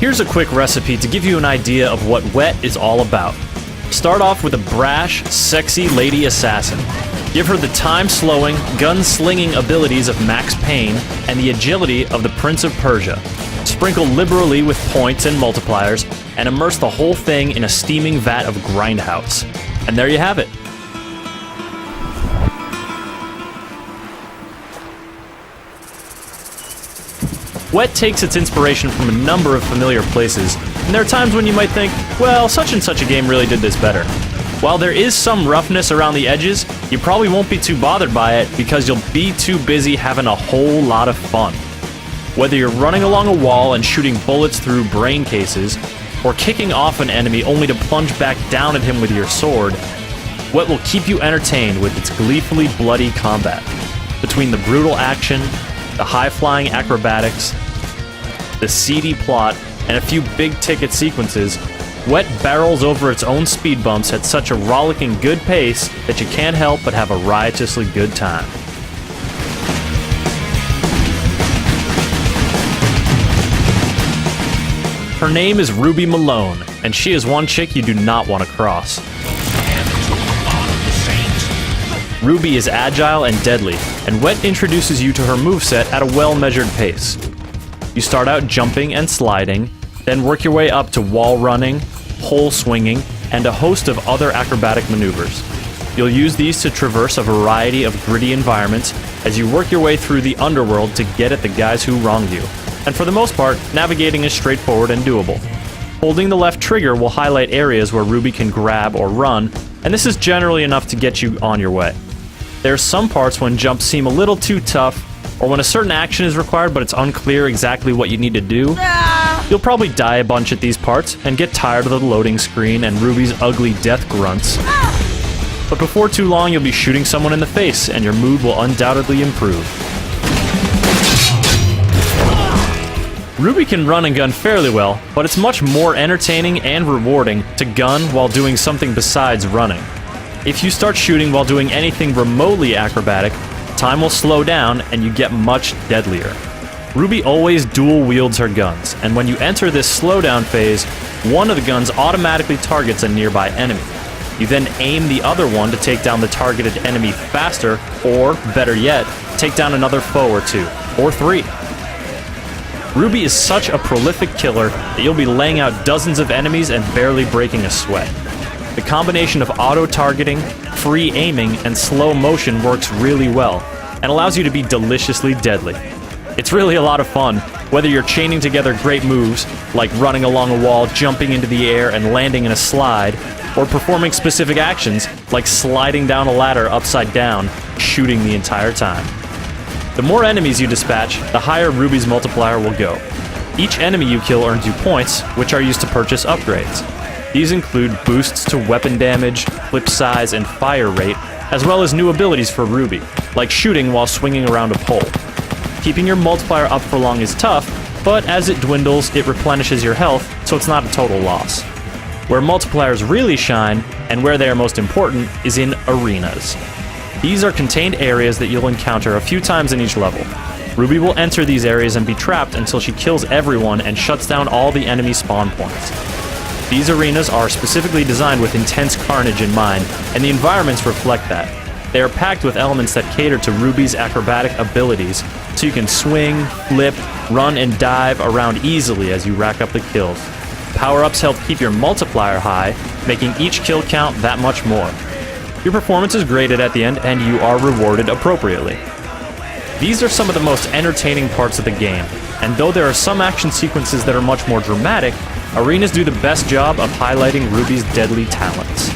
Here's a quick recipe to give you an idea of what Wet is all about. Start off with a brash, sexy lady assassin. Give her the time-slowing, gun-slinging abilities of Max Payne and the agility of the Prince of Persia. Sprinkle liberally with points and multipliers, and immerse the whole thing in a steaming vat of grindhouse. And there you have it. Wet takes its inspiration from a number of familiar places, and there are times when you might think, well, such and such a game really did this better. While there is some roughness around the edges, you probably won't be too bothered by it because you'll be too busy having a whole lot of fun. Whether you're running along a wall and shooting bullets through brain cases, or kicking off an enemy only to plunge back down at him with your sword, Wet will keep you entertained with its gleefully bloody combat. Between the brutal action, the high-flying acrobatics, the seedy plot, and a few big-ticket sequences, Wet barrels over its own speed bumps at such a rollicking good pace that you can't help but have a riotously good time. Her name is Ruby Malone, and she is one chick you do not want to cross. Ruby is agile and deadly, and Wet introduces you to her moveset at a well-measured pace. You start out jumping and sliding, then work your way up to wall running, pole swinging, and a host of other acrobatic maneuvers. You'll use these to traverse a variety of gritty environments as you work your way through the underworld to get at the guys who wronged you. And for the most part, navigating is straightforward and doable. Holding the left trigger will highlight areas where Ruby can grab or run, and this is generally enough to get you on your way. There are some parts when jumps seem a little too tough, or when a certain action is required but it's unclear exactly what you need to do. You'll probably die a bunch at these parts, and get tired of the loading screen and Ruby's ugly death grunts. But before too long you'll be shooting someone in the face, and your mood will undoubtedly improve. Ruby can run and gun fairly well, but it's much more entertaining and rewarding to gun while doing something besides running. If you start shooting while doing anything remotely acrobatic, time will slow down and you get much deadlier. Ruby always dual wields her guns, and when you enter this slowdown phase, one of the guns automatically targets a nearby enemy. You then aim the other one to take down the targeted enemy faster, or, better yet, take down another foe or two, or three. Ruby is such a prolific killer that you'll be laying out dozens of enemies and barely breaking a sweat. The combination of auto-targeting, free aiming, and slow motion works really well, and allows you to be deliciously deadly. It's really a lot of fun, whether you're chaining together great moves, like running along a wall, jumping into the air, and landing in a slide, or performing specific actions, like sliding down a ladder upside down, shooting the entire time. The more enemies you dispatch, the higher Ruby's multiplier will go. Each enemy you kill earns you points, which are used to purchase upgrades. These include boosts to weapon damage, clip size, and fire rate, as well as new abilities for Ruby, like shooting while swinging around a pole. Keeping your multiplier up for long is tough, but as it dwindles, it replenishes your health, so it's not a total loss. Where multipliers really shine, and where they are most important, is in arenas. These are contained areas that you'll encounter a few times in each level. Ruby will enter these areas and be trapped until she kills everyone and shuts down all the enemy spawn points. These arenas are specifically designed with intense carnage in mind, and the environments reflect that. They are packed with elements that cater to Ruby's acrobatic abilities, so you can swing, flip, run, and dive around easily as you rack up the kills. Power-ups help keep your multiplier high, making each kill count that much more. Your performance is graded at the end, and you are rewarded appropriately. These are some of the most entertaining parts of the game, and though there are some action sequences that are much more dramatic, arenas do the best job of highlighting Ruby's deadly talents.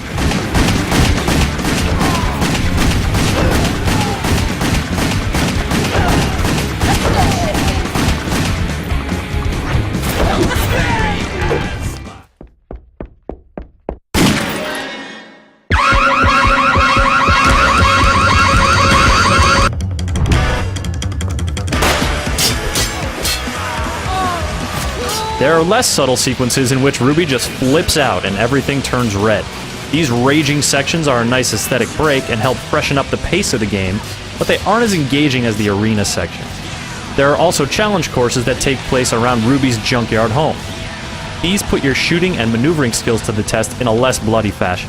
There are less subtle sequences in which Ruby just flips out and everything turns red. These raging sections are a nice aesthetic break and help freshen up the pace of the game, but they aren't as engaging as the arena sections. There are also challenge courses that take place around Ruby's junkyard home. These put your shooting and maneuvering skills to the test in a less bloody fashion.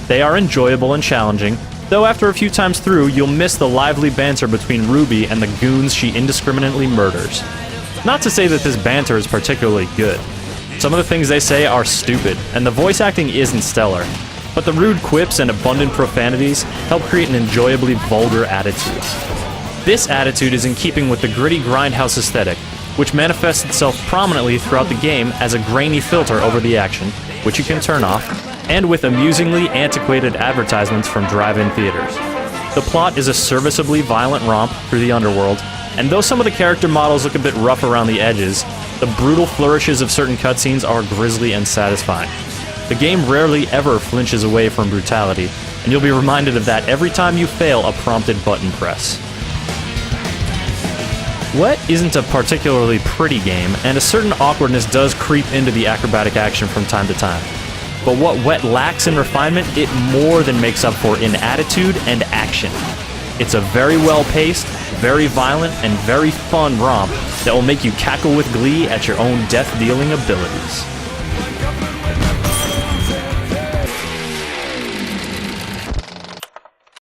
They are enjoyable and challenging, though after a few times through, you'll miss the lively banter between Ruby and the goons she indiscriminately murders. Not to say that this banter is particularly good. Some of the things they say are stupid, and the voice acting isn't stellar, but the rude quips and abundant profanities help create an enjoyably vulgar attitude. This attitude is in keeping with the gritty grindhouse aesthetic, which manifests itself prominently throughout the game as a grainy filter over the action, which you can turn off, and with amusingly antiquated advertisements from drive-in theaters. The plot is a serviceably violent romp through the underworld, and though some of the character models look a bit rough around the edges, the brutal flourishes of certain cutscenes are grisly and satisfying. The game rarely ever flinches away from brutality, and you'll be reminded of that every time you fail a prompted button press. Wet isn't a particularly pretty game, and a certain awkwardness does creep into the acrobatic action from time to time. But what Wet lacks in refinement, it more than makes up for in attitude and action. It's a very well-paced, very violent, and very fun romp that will make you cackle with glee at your own death-dealing abilities.